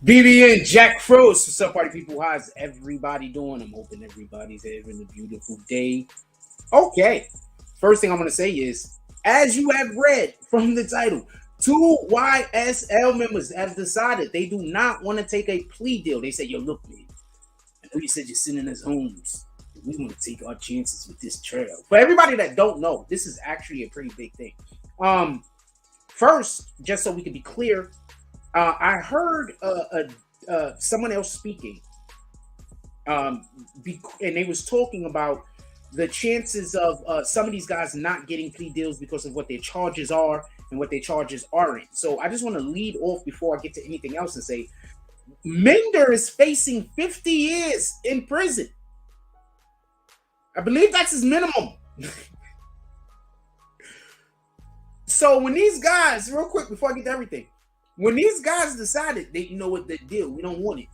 BBN Jack Frost. What's up, party people? How's everybody doing? I'm hoping everybody's having a beautiful day. Okay. First thing I'm going to say is, as you have read from the title, two YSL members have decided they do not want to take a plea deal. They say, yo, look, man, I know you said you're sitting in us homes. We want to take our chances with this trial. For everybody that don't know, this is actually a pretty big thing. First, just so we can be clear, I heard someone else speaking, and they was talking about the chances of some of these guys not getting plea deals because of what their charges are and what their charges aren't. So I just want to lead off before I get to anything else and say, Mender is facing 50 years in prison. I believe that's his minimum. So when these guys, real quick before I get to everything, when these guys decided they, you know what, the deal, we don't want it,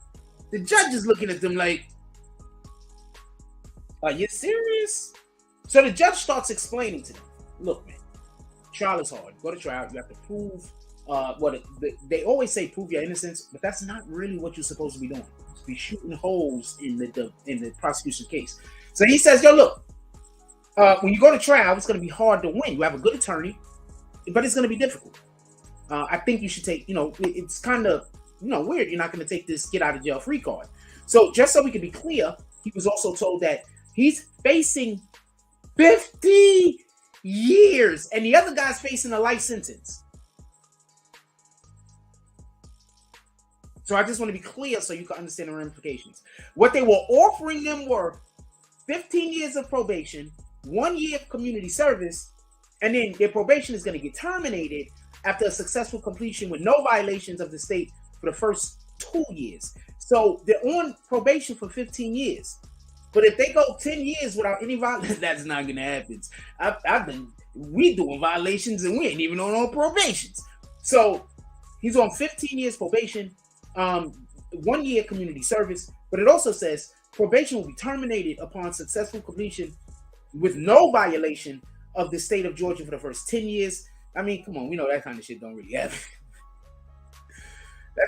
the judge is looking at them like, are you serious? So the judge starts explaining to them, look, man, trial is hard. Go to trial, you have to prove they always say prove your innocence, but that's not really what you're supposed to be doing. You're supposed to be shooting holes in the prosecution case. So he says, yo, look, when you go to trial, it's going to be hard to win. You have a good attorney, but it's going to be difficult. I think you should take, it's kind of, weird. You're not going to take this get out of jail free card. So just so we can be clear, he was also told that he's facing 50 years and the other guy's facing a life sentence. So I just want to be clear so you can understand the ramifications. What they were offering them were 15 years of probation, 1 year of community service, and then their probation is going to get terminated after a successful completion with no violations of the state for the first 2 years. So they're on probation for 15 years. But if they go 10 years without any violations, that's not going to happen. We doing violations and we ain't even on probations. So he's on 15 years probation, 1 year community service, but it also says probation will be terminated upon successful completion with no violation of the state of Georgia for the first 10 years. I mean, come on, we know that kind of shit don't really happen.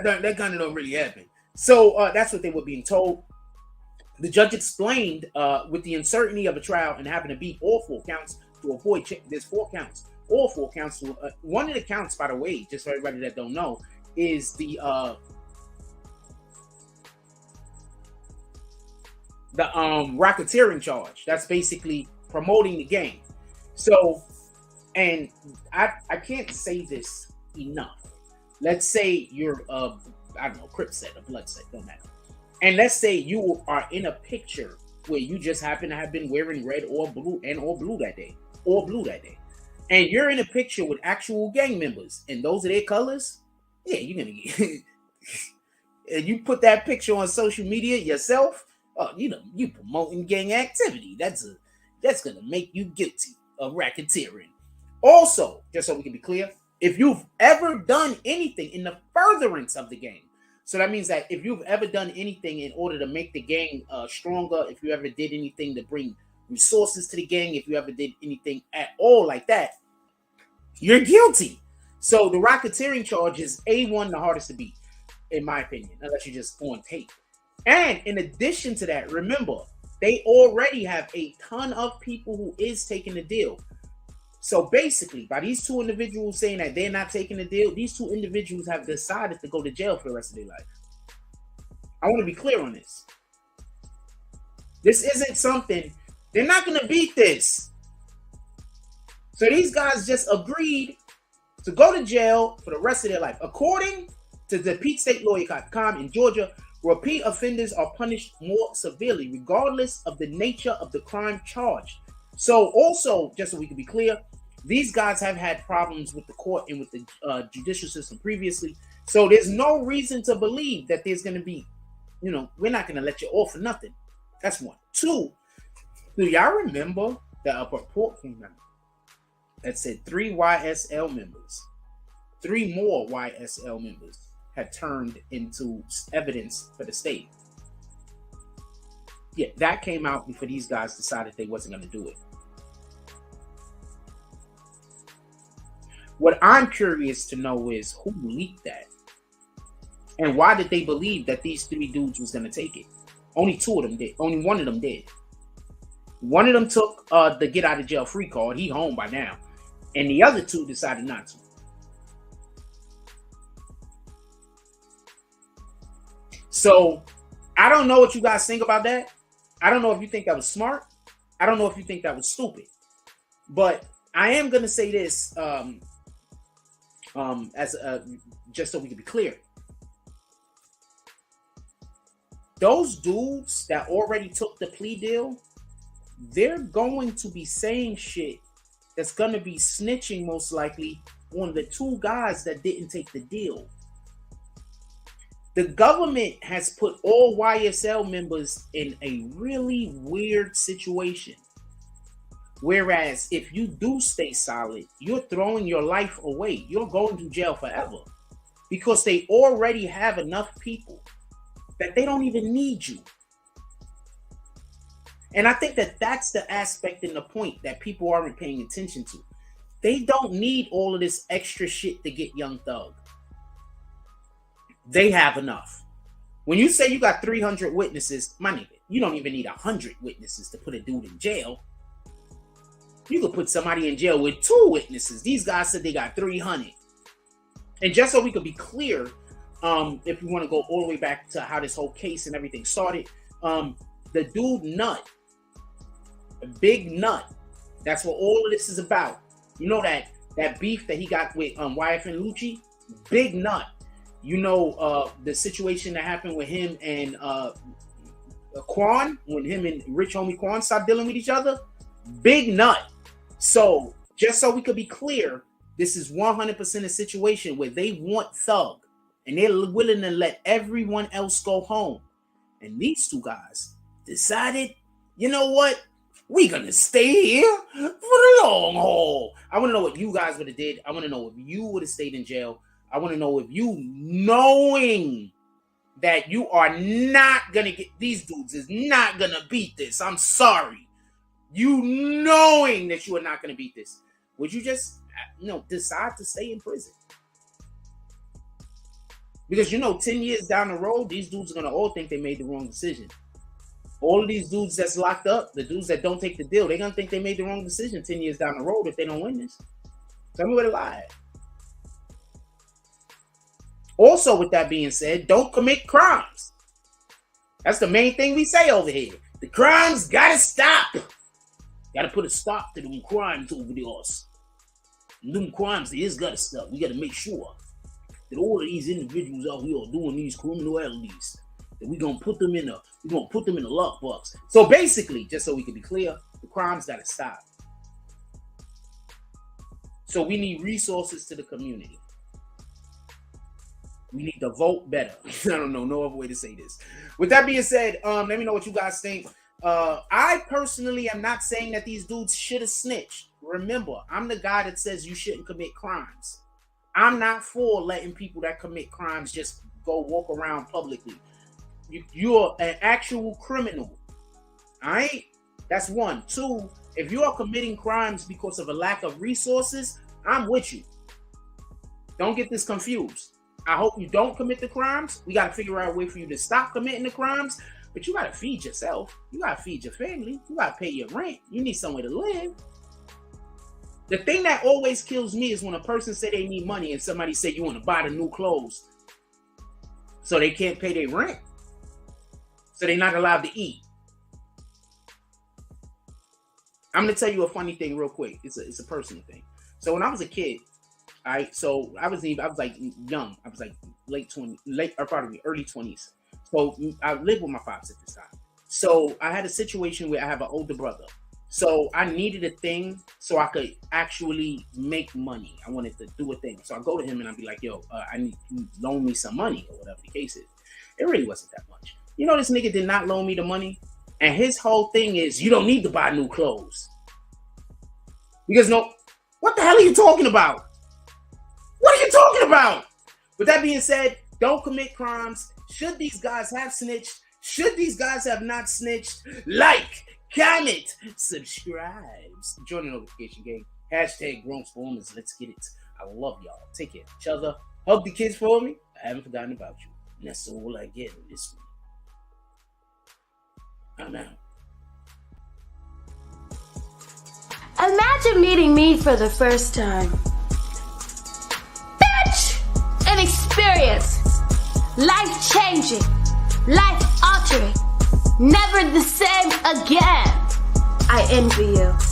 that kind of don't really happen. So that's what they were being told. The judge explained with the uncertainty of a trial and having to beat all 4 counts to avoid, there's 4 counts, all 4 counts. One of the counts, by the way, just for everybody that don't know, is the racketeering charge. That's basically promoting the game. So, and I can't say this enough. Let's say you're I don't know, Crip set, a blood set, don't matter. And let's say you are in a picture where you just happen to have been wearing red or blue that day, and you're in a picture with actual gang members, and those are their colors. Yeah, you're gonna get. And you put that picture on social media yourself. You promoting gang activity. That's gonna make you guilty of racketeering. Also, just so we can be clear, if you've ever done anything in the furtherance of the gang, so that means that if you've ever done anything in order to make the gang stronger, if you ever did anything to bring resources to the gang, if you ever did anything at all like that, you're guilty. So the racketeering charge is A1, the hardest to beat, in my opinion, unless you're just on tape. And in addition to that, remember, they already have a ton of people who is taking the deal. So basically, by these 2 individuals saying that they're not taking the deal, these 2 individuals have decided to go to jail for the rest of their life. I want to be clear on this. This isn't something, they're not going to beat this. So these guys just agreed to go to jail for the rest of their life. According to the PeteStateLawyer.com in Georgia, repeat offenders are punished more severely, regardless of the nature of the crime charged. So also, just so we can be clear, these guys have had problems with the court and with the judicial system previously. So there's no reason to believe that there's going to be, we're not going to let you off for nothing. That's 1. 2, do y'all remember that a report came out that said 3 YSL members, 3 more YSL members had turned into evidence for the state? Yeah, that came out before these guys decided they wasn't going to do it. What I'm curious to know is who leaked that. And why did they believe that these 3 dudes was gonna take it? Only 2 of them did. Only 1 of them did. One of them took the get out of jail free card. He home by now. And the other 2 decided not to. So I don't know what you guys think about that. I don't know if you think that was smart. I don't know if you think that was stupid. But I am gonna say this just so we can be clear. Those dudes that already took the plea deal, they're going to be saying shit that's going to be snitching most likely on the 2 guys that didn't take the deal. The government has put all YSL members in a really weird situation. Whereas if you do stay solid, you're throwing your life away. You're going to jail forever because they already have enough people that they don't even need you. And I think that that's the aspect and the point that people aren't paying attention to. They don't need all of this extra shit to get Young Thug. They have enough. When you say you got 300 witnesses, my nigga, you don't even need 100 witnesses to put a dude in jail. You could put somebody in jail with 2 witnesses. These guys said they got 300. And just so we could be clear, if we want to go all the way back to how this whole case and everything started, the dude Nut, a big Nut, that's what all of this is about. You know that beef that he got with YF and Lucci, Big Nut. You know the situation that happened with him and Quan, when him and Rich Homie Quan stopped dealing with each other, Big Nut. So just so we could be clear, this is 100% a situation where they want Thug. And they're willing to let everyone else go home. And these 2 guys decided, you know what? We're going to stay here for the long haul. I want to know what you guys would have did. I want to know if you would have stayed in jail. I want to know if you, knowing that you are not going to get, these dudes is not going to beat this. I'm sorry. You knowing that you are not going to beat this. Would you just, decide to stay in prison? Because 10 years down the road, these dudes are going to all think they made the wrong decision. All of these dudes that's locked up, the dudes that don't take the deal, they're going to think they made the wrong decision 10 years down the road if they don't win this. Tell me where to lie at. Also, with that being said, don't commit crimes. That's the main thing we say over here. The crimes got to stop. Got to put a stop to them crimes over there. Them crimes, they just got to stop. We got to make sure that all of these individuals out here are doing these criminalities, that we're gonna put them in a lockbox. So basically, just so we can be clear, the crimes gotta stop. So we need resources to the community. We need to vote better. I don't know no other way to say this. With that being said, let me know what you guys think. I personally am not saying that these dudes should have snitched. Remember, I'm the guy that says you shouldn't commit crimes. I'm not for letting people that commit crimes just go walk around publicly. You're an actual criminal. All right? That's 1. 2, if you are committing crimes because of a lack of resources, I'm with you. Don't get this confused. I hope you don't commit the crimes. We got to figure out a way for you to stop committing the crimes. But you got to feed yourself. You got to feed your family. You got to pay your rent. You need somewhere to live. The thing that always kills me is when a person say they need money and somebody say you want to buy the new clothes so they can't pay their rent. So they're not allowed to eat. I'm going to tell you a funny thing real quick. It's a personal thing. So when I was a kid, I was like young. I was like early 20s. So I lived with my pops at this time. So I had a situation where I have an older brother. So I needed a thing so I could actually make money. I wanted to do a thing. So I go to him and I'd be like, yo, I need you to loan me some money or whatever the case is. It really wasn't that much. This nigga did not loan me the money. And his whole thing is, you don't need to buy new clothes. Because what the hell are you talking about? What are you talking about? With that being said, don't commit crimes. Should these guys have snitched? Should these guys have not snitched? Like, comment, subscribe, join the notification gang. Hashtag Grown Performance. Let's get it. I love y'all. Take care of each other. Hug the kids for me. I haven't forgotten about you. And that's all I get on this one. I'm out. Imagine meeting me for the first time. Bitch! An experience. Life-changing. Life-altering. Never the same again. I envy you.